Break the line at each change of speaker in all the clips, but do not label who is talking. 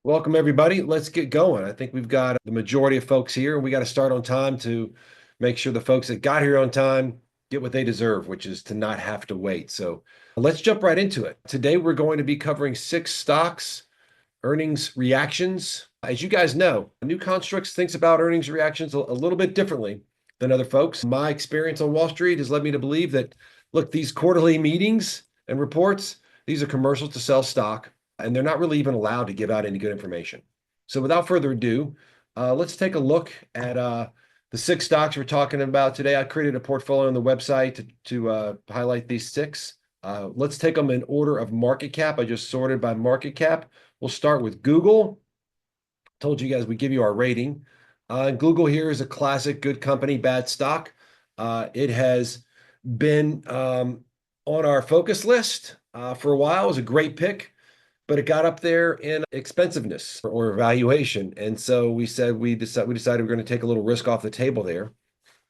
Welcome, everybody. Let's get going. I think we've got the majority of folks here, and we got to start on time to make sure the folks that got here on time get what they deserve, which is to not have to wait. So let's jump right into it. Today, we're going to be covering 6 stocks, earnings reactions. As you guys know, New Constructs thinks about earnings reactions a little bit differently than other folks. My experience on Wall Street has led me to believe that, look, these quarterly meetings and reports, these are commercials to sell stock, and they're not really even allowed to give out any good information. So without further ado, let's take a look at the 6 stocks we're talking about today. I created a portfolio on the website to highlight these 6. Let's take them in order of market cap. I just sorted by market cap. We'll start with Google. Told you guys we give you our rating. Google here is a classic good company, bad stock. It has been on our focus list for a while. It was a great pick, but it got up there in expensiveness or valuation. And so we decided we're going to take a little risk off the table there.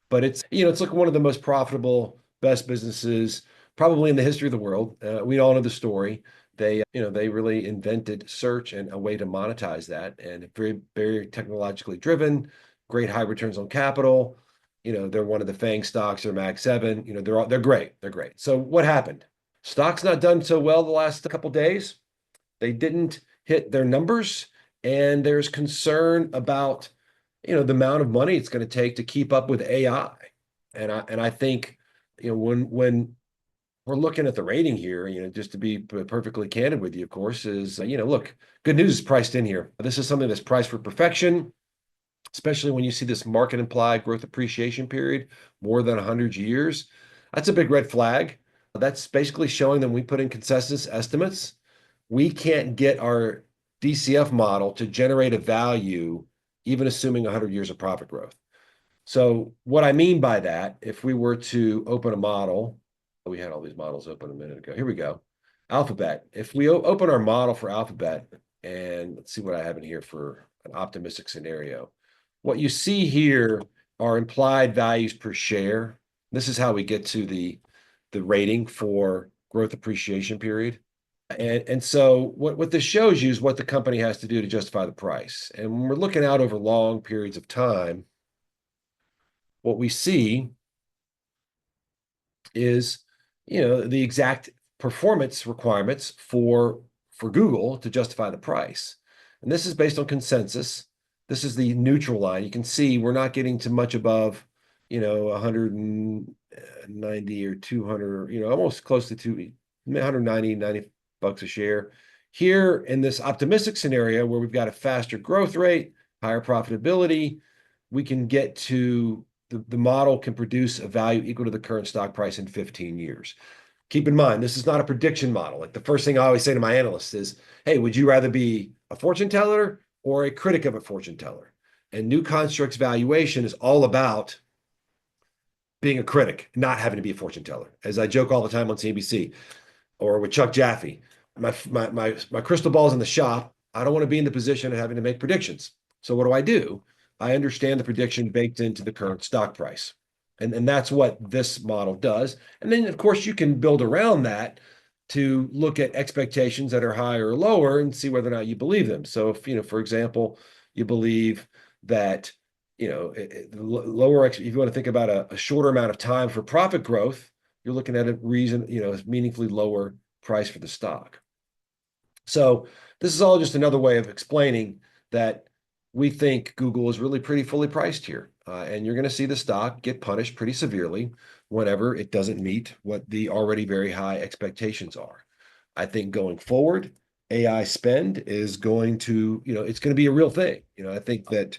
But it's like one of the most profitable, best businesses probably in the history of the world. We all know the story. They really invented search and a way to monetize that, and very, very technologically driven, great high returns on capital. They're one of the FANG stocks. They're Mag 7. They're great. They're great. So what happened? Stock's not done so well the last couple days. They didn't hit their numbers, and there's concern about the amount of money it's going to take to keep up with AI. And I think when we're looking at the rating here, just to be perfectly candid with you, of course, is, look, good news is priced in here. This is something that's priced for perfection, especially when you see this market implied growth appreciation period, more than 100 years. That's a big red flag. That's basically showing that when we put in consensus estimates, we can't get our DCF model to generate a value, even assuming 100 years of profit growth. So what I mean by that, if we were to open a model, we had all these models open a minute ago. Here we go. Alphabet. If we open our model for Alphabet, and let's see what I have in here for an optimistic scenario. What you see here are implied values per share. This is how we get to the rating for growth appreciation period. And so what this shows you is what the company has to do to justify the price. And when we're looking out over long periods of time, what we see is the exact performance requirements for Google to justify the price. And this is based on consensus. This is the neutral line. You can see we're not getting to much above 190 or 200, almost close to 190 bucks a share. Here in this optimistic scenario where we've got a faster growth rate, higher profitability, we can get to the model can produce a value equal to the current stock price in 15 years. Keep in mind, this is not a prediction model. Like, the first thing I always say to my analysts is, hey, would you rather be a fortune teller or a critic of a fortune teller? And New Construct's valuation is all about being a critic, not having to be a fortune teller. As I joke all the time on CNBC or with Chuck Jaffe, my crystal ball's in the shop. I don't want to be in the position of having to make predictions. So what do? I understand the prediction baked into the current stock price. And that's what this model does. And then, of course, you can build around that to look at expectations that are higher or lower and see whether or not you believe them. So if, for example, you believe that, lower, if you want to think about a shorter amount of time for profit growth, you're looking at a reason, meaningfully lower price for the stock. So this is all just another way of explaining that we think Google is really pretty fully priced here. And you're going to see the stock get punished pretty severely whenever it doesn't meet what the already very high expectations are. I think going forward, AI spend is going to, it's going to be a real thing. I think that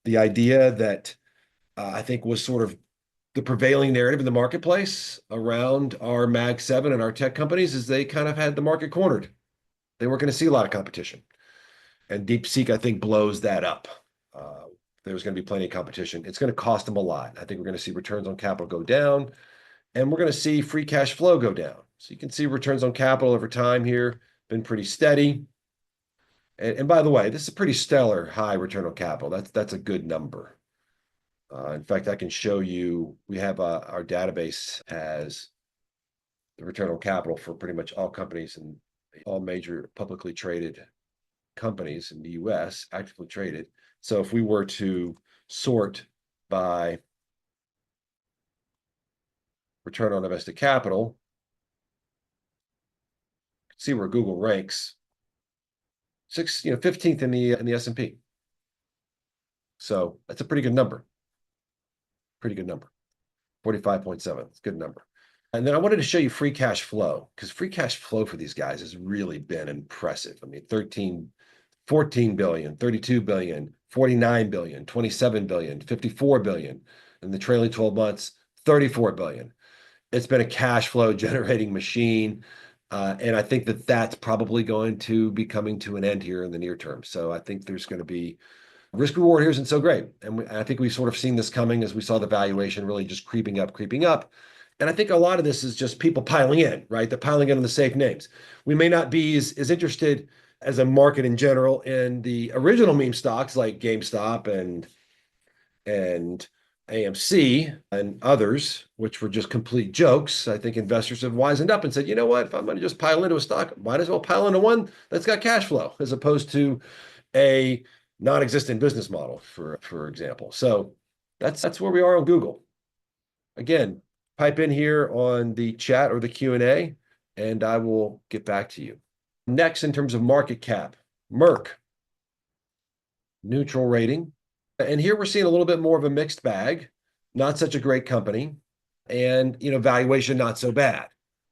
the idea that I think was sort of the prevailing narrative in the marketplace around our Mag 7 and our tech companies is they kind of had the market cornered. They weren't going to see a lot of competition. And DeepSeek, I think, blows that up. There's going to be plenty of competition. It's going to cost them a lot. I think we're going to see returns on capital go down, and we're going to see free cash flow go down. So you can see returns on capital over time here, been pretty steady. And by the way, this is a pretty stellar high return on capital. That's a good number. In fact, I can show you, we have our database has the return on capital for pretty much all companies and all major publicly traded companies in the US actively traded. So if we were to sort by return on invested capital, see where Google ranks. 15th in the S&P. So that's a pretty good number. Pretty good number. 45.7. It's a good number. And then I wanted to show you free cash flow, because free cash flow for these guys has really been impressive. I mean, 14 billion, 32 billion, 49 billion, 27 billion, 54 billion. In the trailing 12 months, 34 billion. It's been a cash flow generating machine. And I think that that's probably going to be coming to an end here in the near term. So I think there's going to be risk reward here isn't so great. And I think we've sort of seen this coming as we saw the valuation really just creeping up, creeping up. And I think a lot of this is just people piling in, right? They're piling in on the safe names. We may not be as interested as a market in general in the original meme stocks like GameStop and AMC and others, which were just complete jokes. I think investors have wisened up and said, you know what, if I'm going to just pile into a stock, might as well pile into one that's got cash flow as opposed to a non-existent business model, for example. So that's where we are on Google. Again, pipe in here on the chat or the Q&A, and I will get back to you. Next, in terms of market cap, Merck, neutral rating. And here we're seeing a little bit more of a mixed bag, not such a great company, and valuation not so bad.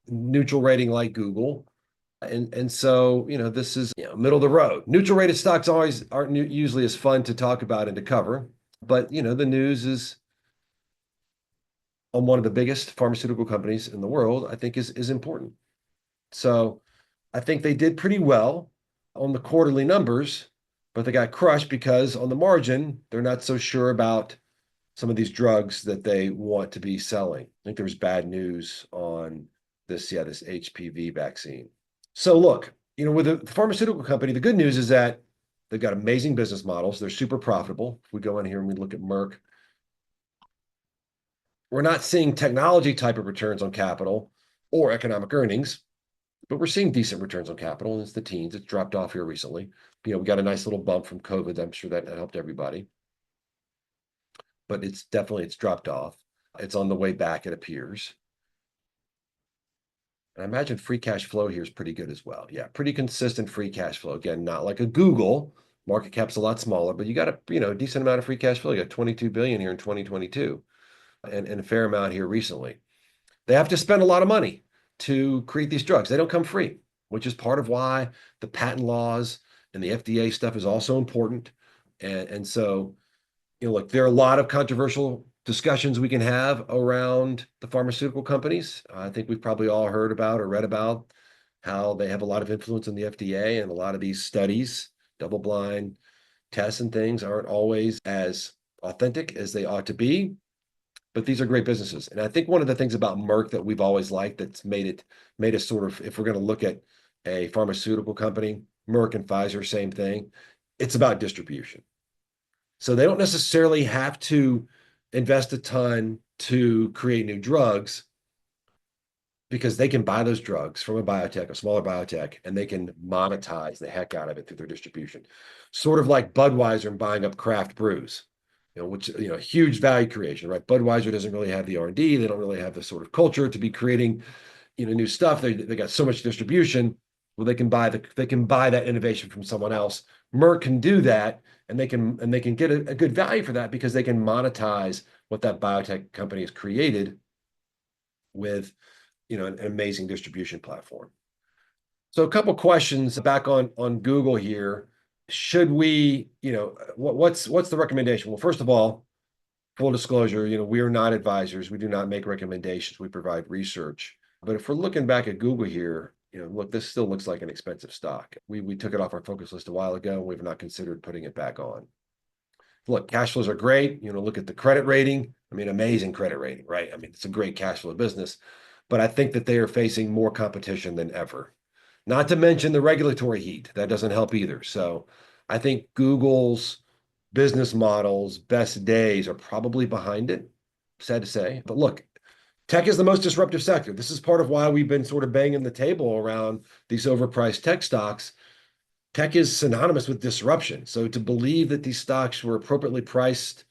Neutral rating like Google. And so, this is middle of the road. Neutral rated stocks always aren't usually as fun to talk about and to cover, but the news is on one of the biggest pharmaceutical companies in the world, I think is important. So I think they did pretty well on the quarterly numbers, but they got crushed because on the margin, they're not so sure about some of these drugs that they want to be selling. I think there was bad news on this HPV vaccine. So look, with a pharmaceutical company, the good news is that they've got amazing business models. They're super profitable. If we go in here and we look at Merck, we're not seeing technology type of returns on capital or economic earnings, but we're seeing decent returns on capital, and it's the teens. It's dropped off here recently. We got a nice little bump from COVID. I'm sure that helped everybody. But it's dropped off. It's on the way back, it appears. And I imagine free cash flow here is pretty good as well. Yeah, pretty consistent free cash flow. Again, not like a Google. Market cap's a lot smaller, but you got a decent amount of free cash flow. You got 22 billion here in 2022 and a fair amount here recently. They have to spend a lot of money to create these drugs. They don't come free, which is part of why the patent laws and the FDA stuff is also important. And so, look, there are a lot of controversial discussions we can have around the pharmaceutical companies. I think we've probably all heard about or read about how they have a lot of influence on the FDA, and a lot of these studies, double-blind tests and things aren't always as authentic as they ought to be. But these are great businesses. And I think one of the things about Merck that we've always liked that's made us sort of, if we're going to look at a pharmaceutical company, Merck and Pfizer, same thing, it's about distribution. So they don't necessarily have to invest a ton to create new drugs, because they can buy those drugs from a smaller biotech, and they can monetize the heck out of it through their distribution. Sort of like Budweiser and buying up craft brews. Which, huge value creation, right? Budweiser doesn't really have the R&D. They don't really have the sort of culture to be creating, new stuff. They got so much distribution. Well, they can buy that innovation from someone else. Merck can do that, and they can get a good value for that, because they can monetize what that biotech company has created with, an amazing distribution platform. So a couple questions back on Google here. Should we, what's the recommendation? Well, first of all, full disclosure, we are not advisors. We do not make recommendations. We provide research. But if we're looking back at Google here, look, this still looks like an expensive stock. We took it off our focus list a while ago, and we've not considered putting it back on. Look, cash flows are great. Look at the credit rating. I mean, amazing credit rating, right? I mean, it's a great cash flow business. But I think that they are facing more competition than ever. Not to mention the regulatory heat. That doesn't help either. So I think Google's business model's best days are probably behind it. Sad to say. But look, tech is the most disruptive sector. This is part of why we've been sort of banging the table around these overpriced tech stocks. tech is synonymous with disruption. So to believe that these stocks were appropriately priced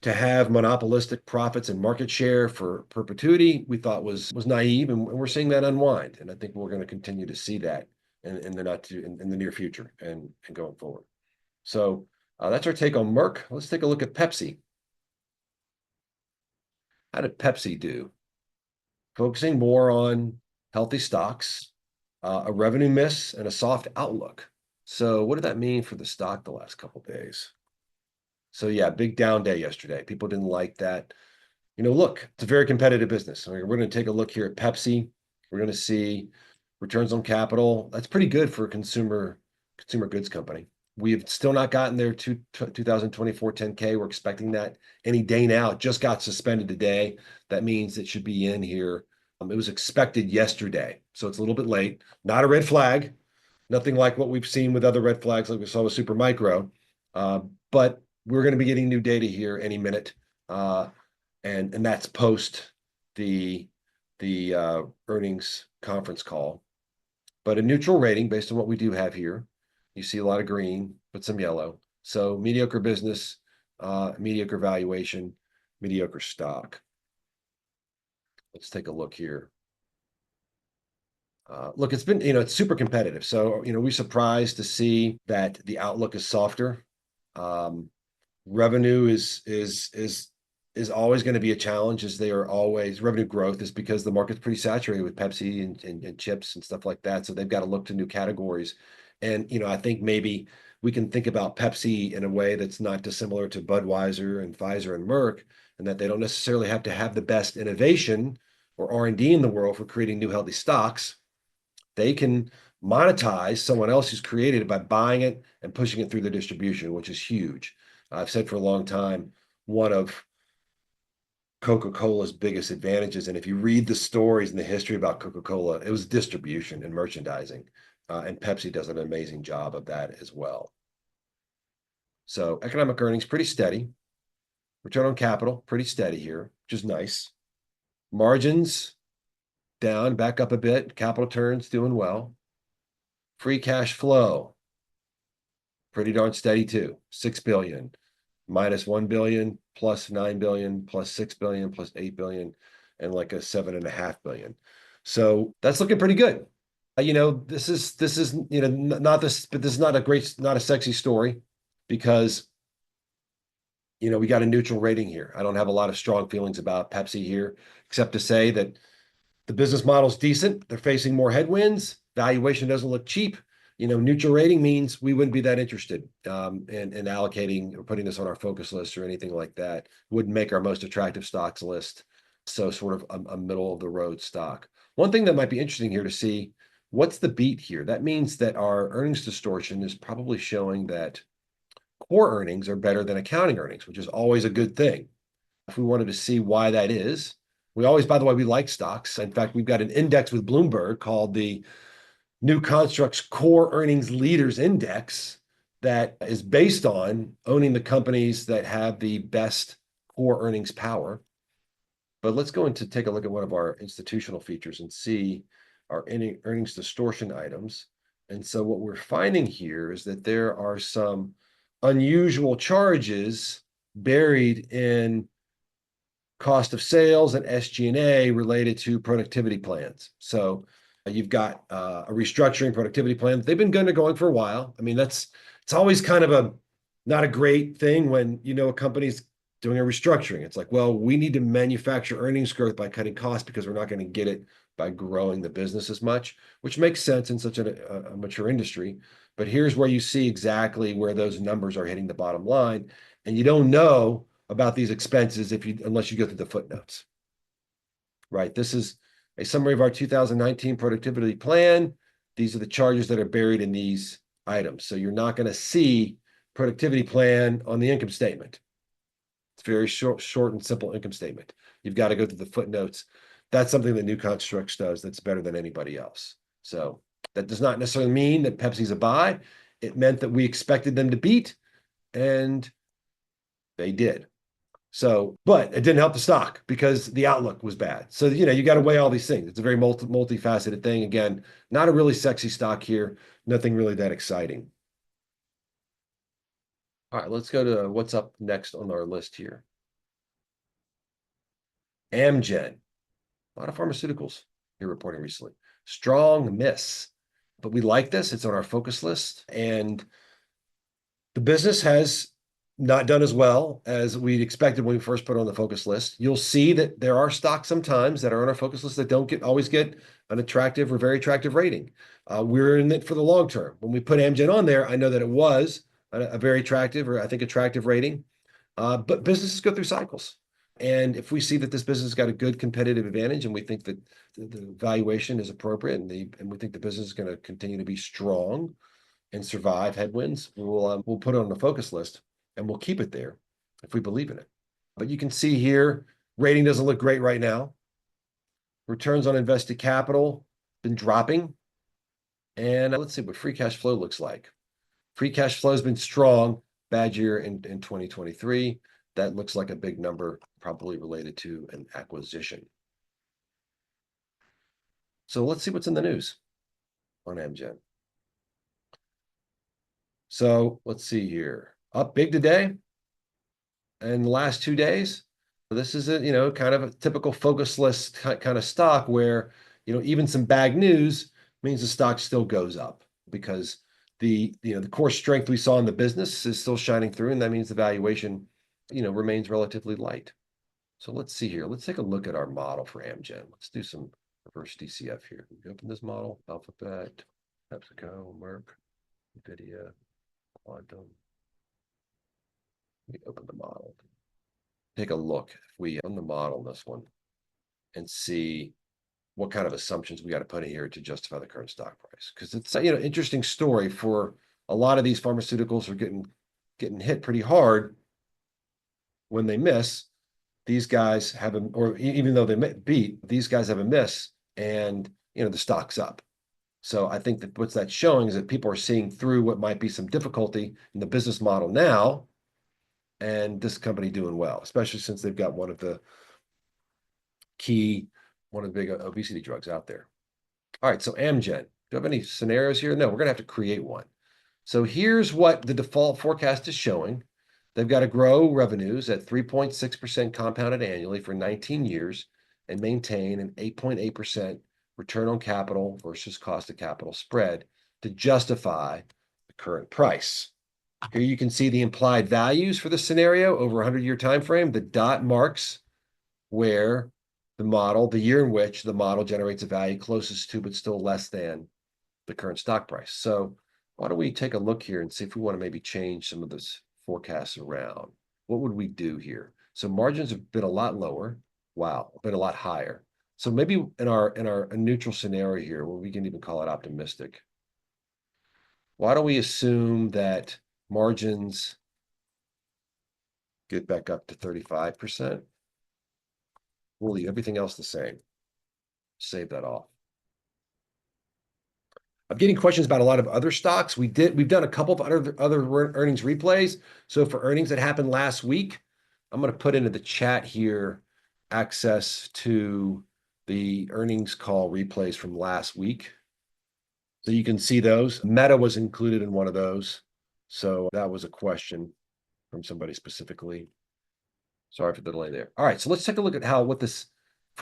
to have monopolistic profits and market share for perpetuity, we thought was naive, and we're seeing that unwind. And I think we're going to continue to see that in the near future and going forward. So that's our take on Merck. Let's take a look at Pepsi. How did Pepsi do? Focusing more on healthy stocks, a revenue miss, and a soft outlook. So what did that mean for the stock the last couple of days? So yeah, big down day yesterday. People didn't like that. Look, it's a very competitive business. We're going to take a look here at Pepsi. We're going to see returns on capital. That's pretty good for a consumer goods company. We've still not gotten their 2024 10K. We're expecting that any day now. It just got suspended today. That means it should be in here. It was expected yesterday, so it's a little bit late. Not a red flag. Nothing like what we've seen with other red flags like we saw with Supermicro. But we're going to be getting new data here any minute. And that's post the earnings conference call. But a neutral rating based on what we do have here. You see a lot of green, but some yellow. So mediocre business, mediocre valuation, mediocre stock. Let's take a look here. Look, it's been, it's super competitive. So, we're surprised to see that the outlook is softer. Revenue is always going to be a challenge, as they are always. Revenue growth is because the market's pretty saturated with Pepsi and chips and stuff like that. So they've got to look to new categories. And, I think maybe we can think about Pepsi in a way that's not dissimilar to Budweiser and Pfizer and Merck, and that they don't necessarily have to have the best innovation or R&D in the world for creating new healthy stocks. They can monetize someone else who's created it by buying it and pushing it through the distribution, which is huge. I've said for a long time, one of Coca-Cola's biggest advantages, and if you read the stories and the history about Coca-Cola, it was distribution and merchandising. And Pepsi does an amazing job of that as well. So economic earnings, pretty steady. Return on capital, pretty steady here, which is nice. Margins, down, back up a bit. Capital turns, doing well. Free cash flow, pretty darn steady too. 6 billion, minus 1 billion, plus 9 billion, plus 6 billion, plus 8 billion, and like a 7.5 billion. So that's looking pretty good. This is not this, but this is not a sexy story, because we got a neutral rating here. I don't have a lot of strong feelings about Pepsi here, except to say that the business model is decent. They're facing more headwinds. Valuation doesn't look cheap. Neutral rating means we wouldn't be that interested in allocating or putting this on our focus list or anything like that. Wouldn't make our most attractive stocks list. So sort of a middle of the road stock. One thing that might be interesting here to see, what's the beat here? That means that our earnings distortion is probably showing that core earnings are better than accounting earnings, which is always a good thing. If we wanted to see why that is, we always, by the way, we like stocks. In fact, we've got an index with Bloomberg called the New Constructs Core Earnings Leaders Index that is based on owning the companies that have the best core earnings power. But let's go into take a look at one of our institutional features and see our earnings distortion items. And so what we're finding here is that there are some unusual charges buried in cost of sales and SG&A related to productivity plans. So you've got a restructuring productivity plan that they've been going for a while. I mean, it's always kind of not a great thing when a company's doing a restructuring. It's like, well, we need to manufacture earnings growth by cutting costs because we're not going to get it by growing the business as much, which makes sense in such a mature industry. But here's where you see exactly where those numbers are hitting the bottom line, and you don't know about these expenses unless you go through the footnotes. Right? This is a summary of our 2019 productivity plan. These are the charges that are buried in these items. So you're not going to see productivity plan on the income statement. It's very short and simple income statement. You've got to go through the footnotes. That's something that New Constructs does that's better than anybody else. So that does not necessarily mean that Pepsi's a buy. It meant that we expected them to beat, and they did. So, but it didn't help the stock because the outlook was bad. So, you got to weigh all these things. It's a very multifaceted thing. Again, not a really sexy stock here. nothing really that exciting. All right, let's go to what's up next on our list here. Amgen, a lot of pharmaceuticals here reporting recently. Strong miss, but we like this. It's on our focus list, and the business has not done as well as we'd expected when we first put it on the focus list. You'll see that there are stocks sometimes that are on our focus list that don't always get an attractive or very attractive rating. We're in it for the long term. When we put Amgen on there, I know that it was a very attractive, or I think attractive rating. But businesses go through cycles. And if we see that this business has got a good competitive advantage and we think that the valuation is appropriate and we think the business is going to continue to be strong and survive headwinds, we'll put it on the focus list and we'll keep it there if we believe in it. But you can see here, rating doesn't look great right now. Returns on invested capital been dropping. And let's see what free cash flow looks like. Free cash flow has been strong, bad year in 2023. That looks like a big number, probably related to an acquisition. So let's see what's in the news on Amgen. So let's see here. Up big today in the last 2 days. This is a kind of a typical focus list kind of stock where even some bad news means the stock still goes up because the core strength we saw in the business is still shining through, and that means the valuation remains relatively light. So let's see here. Let's take a look at our model for Amgen. Let's do some reverse DCF here. We open this model: Alphabet, PepsiCo, Merck, NVIDIA, Quantum. We open the model. Take a look if we on the model this one and see what kind of assumptions we got to put in here to justify the current stock price. Because it's interesting story for a lot of these pharmaceuticals are getting hit pretty hard when they miss. These guys have a, or even though they beat, these guys have a miss, and the stock's up. So I think that what's that showing is that people are seeing through what might be some difficulty in the business model now, and this company doing well, especially since they've got one of the big obesity drugs out there. All right, so Amgen. Do you have any scenarios here? No, we're going to have to create one. So here's what the default forecast is showing. They've got to grow revenues at 3.6% compounded annually for 19 years and maintain an 8.8% return on capital versus cost of capital spread to justify the current price. Here you can see the implied values for the scenario over a 100-year time frame. The dot marks where the year in which the model generates a value closest to but still less than the current stock price. So why don't we take a look here and see if we want to maybe change some of this forecasts around. What would we do here? So margins have been a lot lower. Wow, been a lot higher. So maybe in our neutral scenario here, where we can even call it optimistic, why don't we assume that margins get back up to 35%? We'll leave everything else the same. Save that off. I'm getting questions about a lot of other stocks. We've done a couple of other earnings replays. So for earnings that happened last week, I'm going to put into the chat here access to the earnings call replays from last week. So you can see those. Meta was included in one of those. So that was a question from somebody specifically. Sorry for the delay there. All right, so let's take a look at what this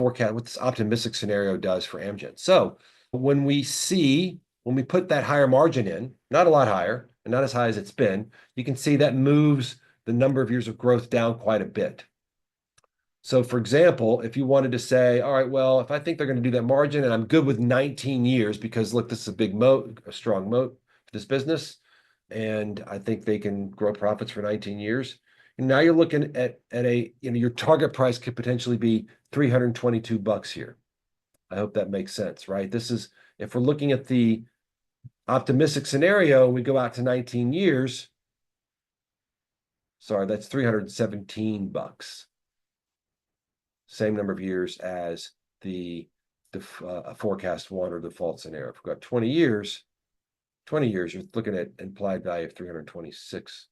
optimistic scenario does for Amgen. So when we put that higher margin in, not a lot higher and not as high as it's been, you can see that moves the number of years of growth down quite a bit. So for example, if you wanted to say, all right, well, if I think they're going to do that margin and I'm good with 19 years because look, this is a big moat, a strong moat for this business, and I think they can grow profits for 19 years. And now you're looking at your target price could potentially be $322 here. I hope that makes sense, right? This is, if we're looking at the optimistic scenario, we go out to 19 years. Sorry, that's $317. Same number of years as the forecast one or default scenario. If we've got 20 years, you're looking at implied value of $326.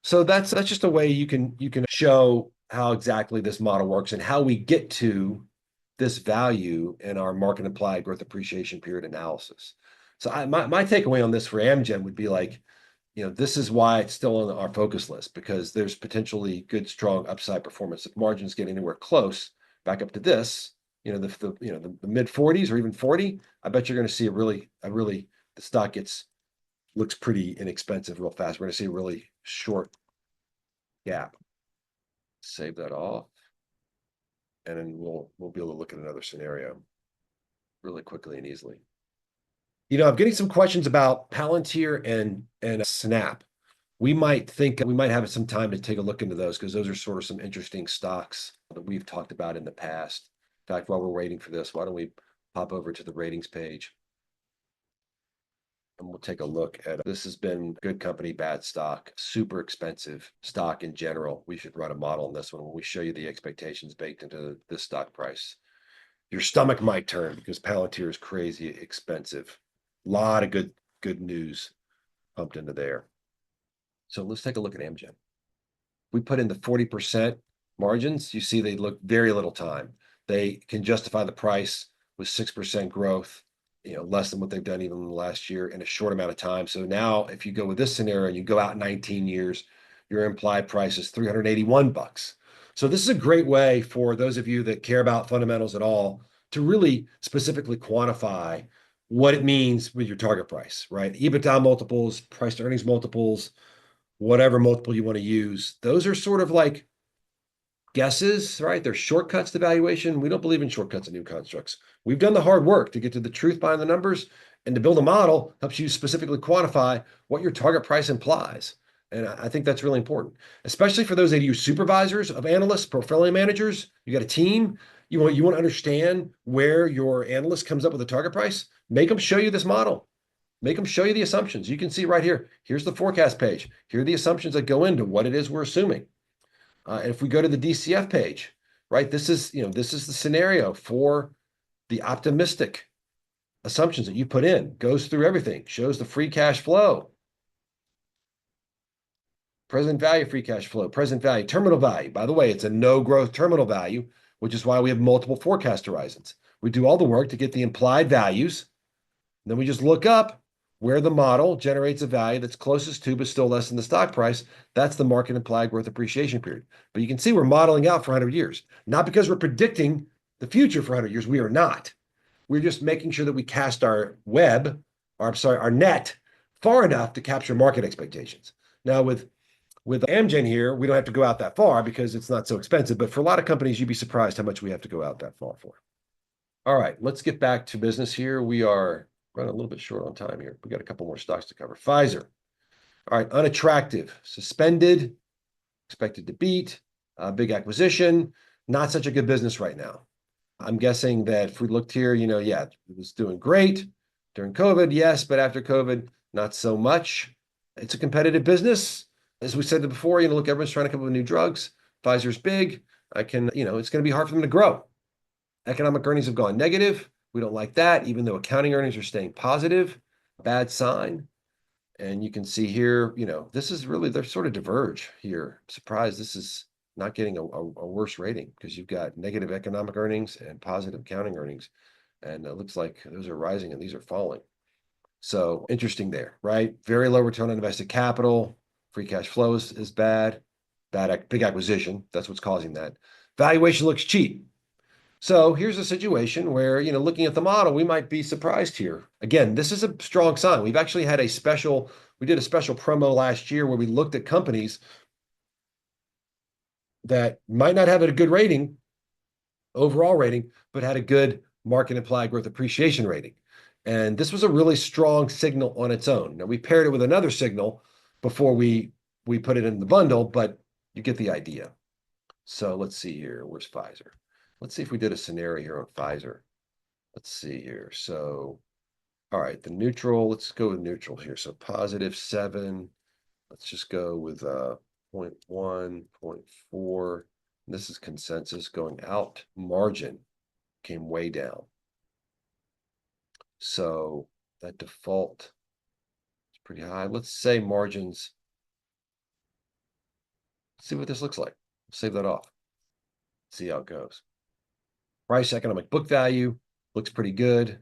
So that's just a way you can show how exactly this model works and how we get to this value in our market implied growth appreciation period analysis. So my takeaway on this for Amgen would be like, this is why it's still on our focus list because there's potentially good, strong upside performance. If margins get anywhere close back up to this, the mid 40s or even 40, I bet you're going to see the stock looks pretty inexpensive real fast. We're going to see a really short gap. Save that off, and then we'll be able to look at another scenario really quickly and easily. I'm getting some questions about Palantir and Snap. We might have some time to take a look into those because those are sort of some interesting stocks that we've talked about in the past. In fact, while we're waiting for this, why don't we pop over to the ratings page and we'll take a look at this. Has been good company, bad stock, super expensive stock in general. We should run a model on this one when we show you the expectations baked into this stock price. Your stomach might turn because Palantir is crazy expensive. A lot of good news pumped into there. So let's take a look at Amgen. We put in the 40% margins. You see they look very little time. They can justify the price with 6% growth, less than what they've done even in the last year in a short amount of time. So now if you go with this scenario and you go out 19 years, your implied price is $381. So this is a great way for those of you that care about fundamentals at all to really specifically quantify what it means with your target price, right? EBITDA multiples, price to earnings multiples, whatever multiple you want to use. Those are sort of like guesses, right? They're shortcuts to valuation. We don't believe in shortcuts in new constructs. We've done the hard work to get to the truth behind the numbers, and to build a model helps you specifically quantify what your target price implies. And I think that's really important, especially for those of you supervisors of analysts, portfolio managers. You got a team. You want to understand where your analyst comes up with a target price. Make them show you this model. Make them show you the assumptions. You can see right here. Here's the forecast page. Here are the assumptions that go into what it is we're assuming. And if we go to the DCF page, right, this is the scenario for the optimistic assumptions that you put in. Goes through everything. Shows the free cash flow, present value, free cash flow, present value, terminal value. By the way, it's a no growth terminal value, which is why we have multiple forecast horizons. We do all the work to get the implied values. Then we just look up where the model generates a value that's closest to, but still less than the stock price. That's the market implied growth appreciation period. But you can see we're modeling out for 100 years, not because we're predicting the future for 100 years. We are not. We're just making sure that we cast our net far enough to capture market expectations. Now with Amgen here, we don't have to go out that far because it's not so expensive. But for a lot of companies, you'd be surprised how much we have to go out that far for. All right, let's get back to business here. We are running a little bit short on time here. We got a couple more stocks to cover. Pfizer. All right, unattractive, suspended, expected to beat, big acquisition, not such a good business right now. I'm guessing that if we looked here, it was doing great during COVID, yes, but after COVID, not so much. It's a competitive business. As we said before, look, everyone's trying to come up with new drugs. Pfizer's big. It's going to be hard for them to grow. Economic earnings have gone negative. We don't like that, even though accounting earnings are staying positive. Bad sign. And you can see here, this is really, they're sort of diverge here. I'm surprised this is not getting a worse rating because you've got negative economic earnings and positive accounting earnings. And it looks like those are rising and these are falling. So interesting there, right? Very low return on invested capital. Free cash flow is bad. Big acquisition. That's what's causing that. Valuation looks cheap. So here's a situation where, looking at the model, we might be surprised here. Again, this is a strong sign. We did a special promo last year where we looked at companies that might not have a good rating, overall rating, but had a good market implied growth appreciation rating. And this was a really strong signal on its own. Now we paired it with another signal before we put it in the bundle, but you get the idea. So let's see here. Where's Pfizer? Let's see if we did a scenario here on Pfizer. Let's see here. So, all right, the neutral, let's go with neutral here. So +7. Let's just go with 0.1, 0.4. This is consensus going out. Margin came way down. So that default is pretty high. Let's say margins. Let's see what this looks like. Save that off. See how it goes. Price economic book value looks pretty good.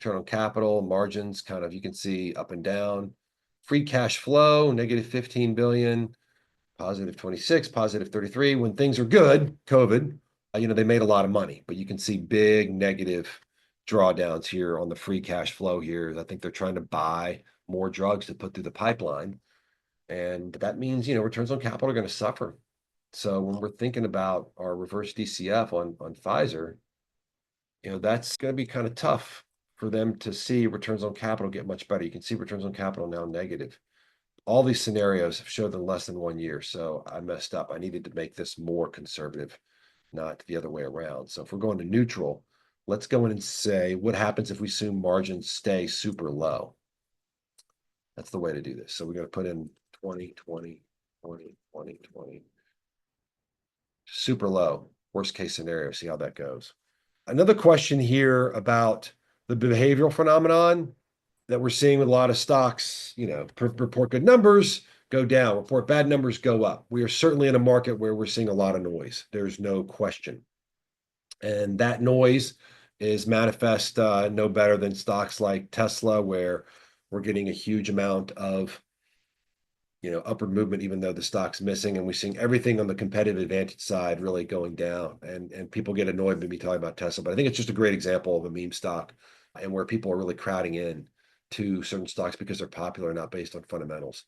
return on capital, margins, kind of, you can see up and down. Free cash flow, negative 15 billion, positive 26, positive 33. When things are good, COVID, they made a lot of money, but you can see big negative drawdowns here on the free cash flow here. I think they're trying to buy more drugs to put through the pipeline. And that means, returns on capital are going to suffer. So when we're thinking about our reverse DCF on Pfizer, that's going to be kind of tough for them to see returns on capital get much better. You can see returns on capital now negative. All these scenarios have showed them less than 1 year. So I messed up. I needed to make this more conservative, not the other way around. So if we're going to neutral, let's go in and say, what happens if we assume margins stay super low? That's the way to do this. So we're going to put in 20, 20, 20, 20, 20. Super low, worst case scenario, see how that goes. Another question here about the behavioral phenomenon that we're seeing with a lot of stocks, report good numbers, go down, report bad numbers, go up. We are certainly in a market where we're seeing a lot of noise. There's no question. And that noise is manifest no better than stocks like Tesla, where we're getting a huge amount of upward movement, even though the stock's missing, and we're seeing everything on the competitive advantage side really going down. And people get annoyed with me talking about Tesla, but I think it's just a great example of a meme stock and where people are really crowding in to certain stocks because they're popular, not based on fundamentals.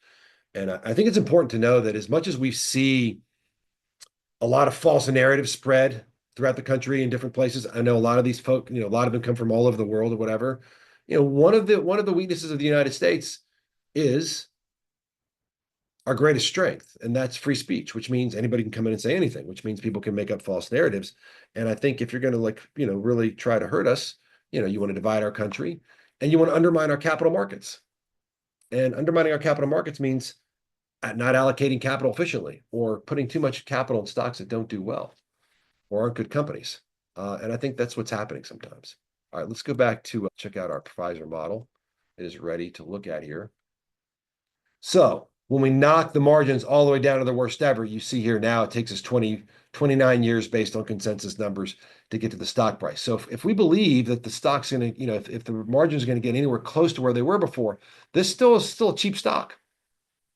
And I think it's important to know that as much as we see a lot of false narratives spread throughout the country in different places, I know a lot of these folk, a lot of them come from all over the world or whatever. One of the weaknesses of the United States is our greatest strength, and that's free speech, which means anybody can come in and say anything, which means people can make up false narratives. And I think if you're going to really try to hurt us, you want to divide our country and you want to undermine our capital markets. And undermining our capital markets means not allocating capital efficiently or putting too much capital in stocks that don't do well or aren't good companies. And I think that's what's happening sometimes. All right, let's go back to check out our Pfizer model. It is ready to look at here. So when we knock the margins all the way down to the worst ever, you see here now it takes us 29 years based on consensus numbers to get to the stock price. So if we believe that the stock's going to, if the margins are going to get anywhere close to where they were before, this still is a cheap stock.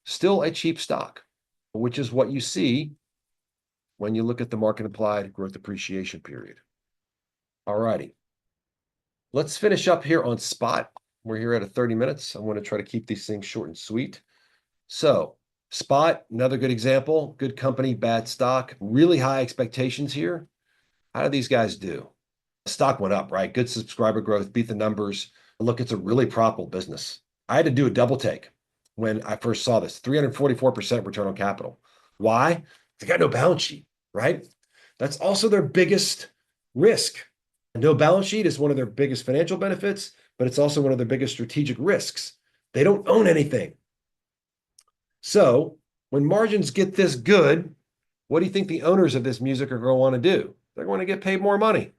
Still a cheap stock, which is what you see when you look at the market implied growth appreciation period. All righty. Let's finish up here on spot. We're here at 30 minutes. I want to try to keep these things short and sweet. So spot, another good example, good company, bad stock, really high expectations here. How do these guys do? Stock went up, right? Good subscriber growth, beat the numbers. Look, it's a really profitable business. I had to do a double take when I first saw this, 344% return on capital. Why? They got no balance sheet, right? That's also their biggest risk. No balance sheet is one of their biggest financial benefits, but it's also one of their biggest strategic risks. They don't own anything. So when margins get this good, what do you think the owners of this music are going to want to do? They're going to get paid more money.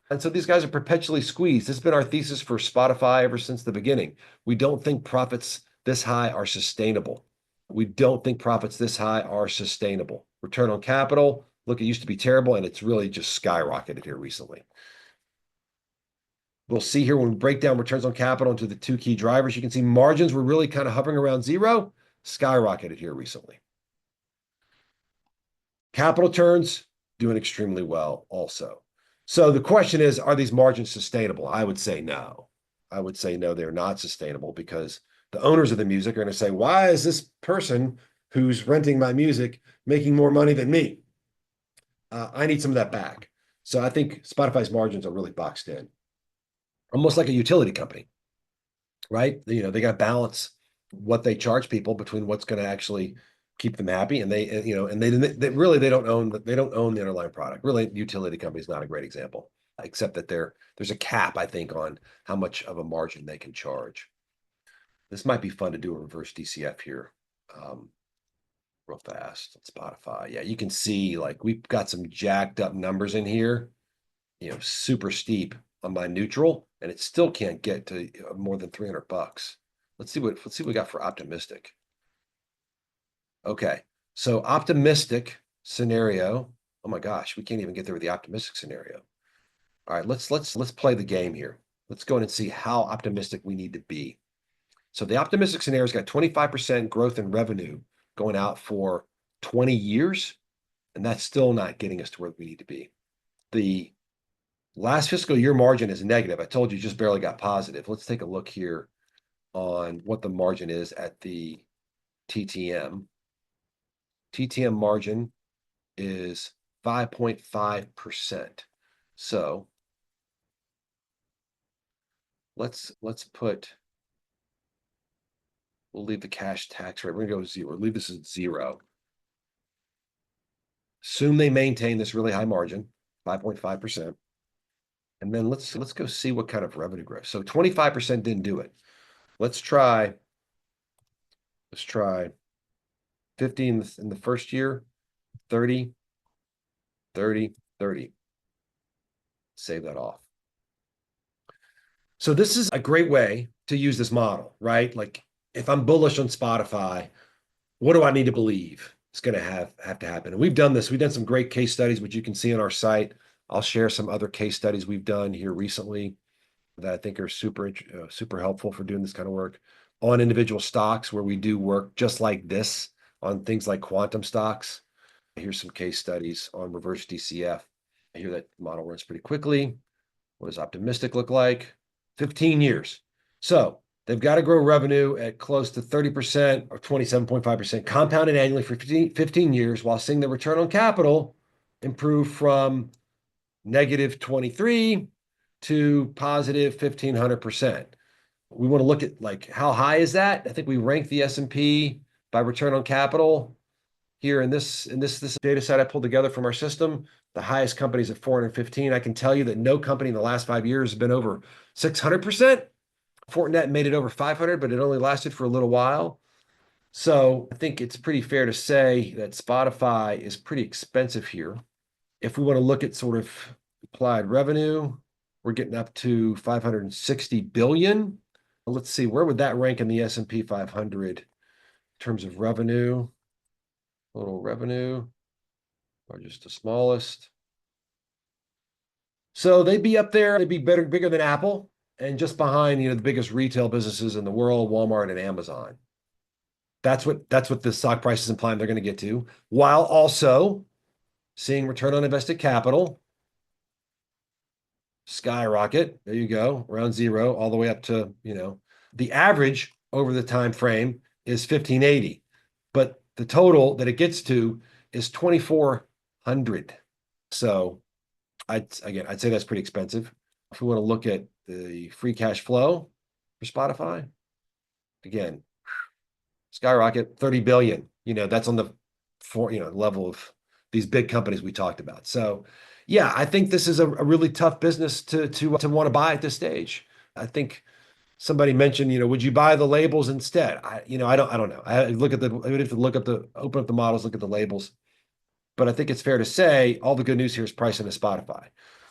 And so these guys are perpetually squeezed. This has been our thesis for Spotify ever since the beginning. We don't think profits this high are sustainable. We don't think profits this high are sustainable. Return on capital, look, it used to be terrible, and it's really just skyrocketed here recently. We'll see here when we break down returns on capital into the two key drivers, you can see margins were really kind of hovering around zero, skyrocketed here recently. Capital turns doing extremely well also. So the question is, are these margins sustainable? I would say no. I would say no, they're not sustainable because the owners of the music are going to say, why is this person who's renting my music making more money than me? I need some of that back. So I think Spotify's margins are really boxed in, almost like a utility company, right? They got to balance what they charge people between what's going to actually keep them happy, and they really don't own the underlying product. Really, utility company is not a great example, except that there's a cap, I think, on how much of a margin they can charge. This might be fun to do a reverse DCF here, real fast on Spotify. Yeah, you can see like we've got some jacked up numbers in here, super steep on my neutral, and it still can't get to more than $300. Let's see what we got for optimistic. Okay, so optimistic scenario. Oh my gosh, we can't even get there with the optimistic scenario. All right, let's play the game here. let's go in and see how optimistic we need to be. So the optimistic scenario's got 25% growth in revenue going out for 20 years, and that's still not getting us to where we need to be. The last fiscal year margin is negative. I told you just barely got positive. Let's take a look here on what the margin is at the TTM. TTM margin is 5.5%. So let's put, we'll leave the cash tax rate. We're gonna go 0. Leave this at 0. Assume they maintain this really high margin, 5.5%. And then let's go see what kind of revenue growth. So 25% didn't do it. Let's try 50 in the first year, 30, 30, 30. Save that off. So this is a great way to use this model, right? Like if I'm bullish on Spotify, what do I need to believe is going to have to happen? And we've done this. We've done some great case studies, which you can see on our site. I'll share some other case studies we've done here recently that I think are super helpful for doing this kind of work on individual stocks where we do work just like this on things like quantum stocks. Here's some case studies on reverse DCF. I hear that model runs pretty quickly. What does optimistic look like? 15 years. So they've got to grow revenue at close to 30% or 27.5% compounded annually for 15 years while seeing the return on capital improve from negative 23 to positive 1,500%. We want to look at like how high is that? I think we rank the S&P by return on capital here in this data set I pulled together from our system. The highest company is at 415. I can tell you that no company in the last 5 years has been over 600%. Fortinet made it over 500, but it only lasted for a little while. So I think it's pretty fair to say that Spotify is pretty expensive here. If we want to look at sort of applied revenue, we're getting up to 560 billion. Let's see, where would that rank in the S&P 500 in terms of revenue? Total revenue, largest to smallest. So they'd be up there. They'd be bigger than Apple, and just behind, the biggest retail businesses in the world, Walmart and Amazon. That's what the stock price is implying they're going to get to, while also seeing return on invested capital skyrocket. There you go, around 0, all the way up to, the average over the time frame is 1580, but the total that it gets to is 2,400. So I'd say that's pretty expensive. If we want to look at the free cash flow for Spotify, again, skyrocket, 30 billion. That's on the level of these big companies we talked about. So yeah, I think this is a really tough business to want to buy at this stage. I think somebody mentioned, would you buy the labels instead? I don't know. I would have to open up the models, look at the labels. But I think it's fair to say all the good news here is pricing to Spotify.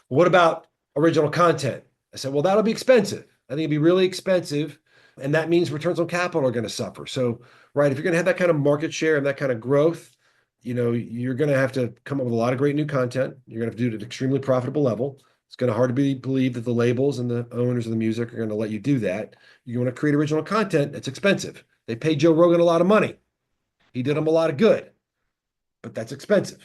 What about original content? I said, well, that'll be expensive. I think it'd be really expensive. And that means returns on capital are going to suffer. So, right, if you're going to have that kind of market share and that kind of growth, you're going to have to come up with a lot of great new content. You're going to have to do it at an extremely profitable level. It's going to hard to believe that the labels and the owners of the music are going to let you do that. You want to create original content. It's expensive. They paid Joe Rogan a lot of money. He did them a lot of good, but that's expensive.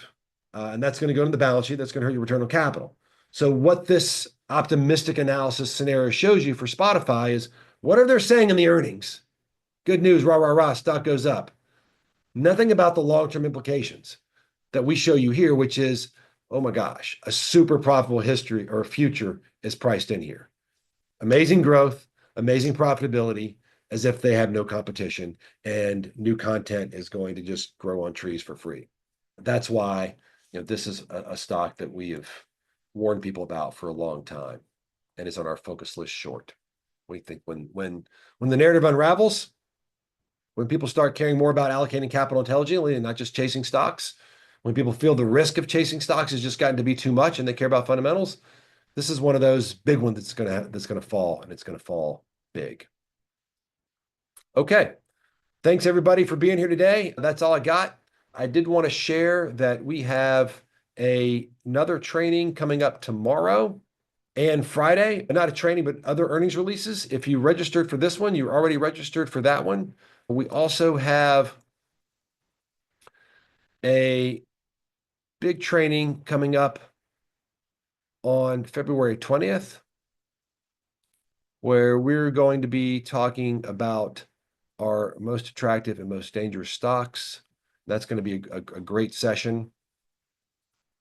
And that's going to go to the balance sheet. That's going to hurt your return on capital. So what this optimistic analysis scenario shows you for Spotify is whatever they're saying in the earnings. Good news, rah, rah, rah, stock goes up. Nothing about the long-term implications that we show you here, which is, oh my gosh, a super profitable history or future is priced in here. Amazing growth, amazing profitability, as if they have no competition, and new content is going to just grow on trees for free. That's why, this is a stock that we have warned people about for a long time, and is on our focus list short. We think when the narrative unravels, when people start caring more about allocating capital intelligently and not just chasing stocks, when people feel the risk of chasing stocks has just gotten to be too much and they care about fundamentals, this is one of those big ones that's going to fall, and it's going to fall big. Okay. Thanks everybody for being here today. That's all I got. I did want to share that we have another training coming up tomorrow. And Friday, not a training, but other earnings releases. If you registered for this one, you're already registered for that one. We also have a big training coming up on February 20th, where we're going to be talking about our most attractive and most dangerous stocks. That's going to be a great session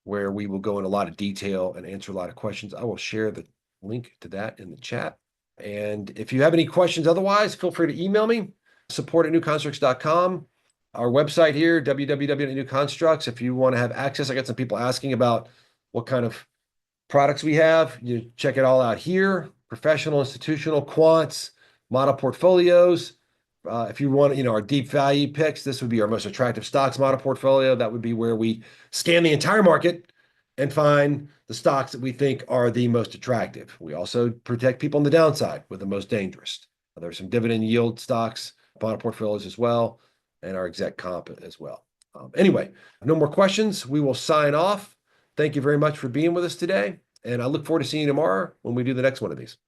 where we will go in a lot of detail and answer a lot of questions. I will share the link to that in the chat. And if you have any questions otherwise, feel free to email me, support@newconstructs.com. Our website here, www.newconstructs. If you want to have access, I got some people asking about what kind of products we have. You check it all out here: professional, institutional, quants, model portfolios. If you want, our deep value picks, this would be our most attractive stocks model portfolio. That would be where we scan the entire market and find the stocks that we think are the most attractive. We also protect people on the downside with the most dangerous. There's some dividend yield stocks, model portfolios as well, and our exec comp as well. Anyway, no more questions. We will sign off. Thank you very much for being with us today. And I look forward to seeing you tomorrow when we do the next one of these.